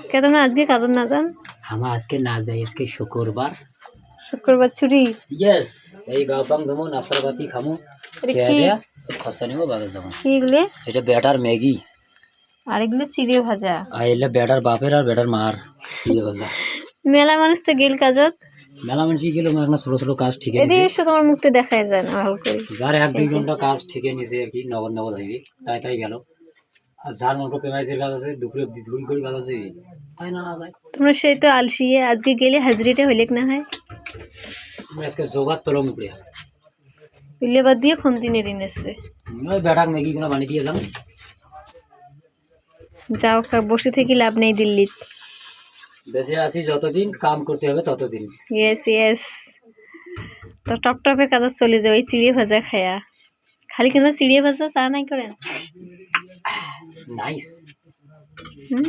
কে তোমরা আজকে কাজে না যান? हम आज के ना जाए इसके शुक्रवार শুক্রবার ছুটি। यस এই গাও পাং ধমো নাস্তা পাতি খামু এটা খেয়ে কি দেয়া খসা নিব বাজার যাবো কি এগুলো? এটা ব্যাটার ম্যাগি আর এগুলো চিড়ে ভাজা। আর এলে ব্যাটার বাপের আর ব্যাটার মার সিয়ে বাজা মেলা মানুষ তো গেল কাজত। মেলা মানুষ গেল একটা ছোট ছোট কাজ ঠিক এটি আছে এসে তোমার মুখতে দেখাই যায় না ভালো করে। যার 1-2 ঘন্টা কাজ ঠিক নিছে আর কি নগদ নগদ হইবে তাই তাই গেল আর যার মনে পেমাইছের কাজ আছে দুপুরে দুপুরি করে কাজ আছে তাই না যায় তোমরা সেই তো আলসিয়ে আজকে গেলে হাজরিটা হইলেক না হয় আমি আজকে জোগাড় তলম উপরে উল্লে বাদ দিয়ে খুন্তি নেড়ে নেছে। ওই ব্যাটার ম্যাগি গুলো বানিয়ে দিয়ে যান যাও বসে থেকে লাভ নেই দিল্লি। বেঁচে আছি যতদিন কাম করতে হবে ততদিন ইয়েস ইয়েস তো টপটপে কাজ চলে যাও এই চিড়ে ভাজা খায়া। খালি কেন চিড়ে ভাজা চা নাই করেন? নাইস হুম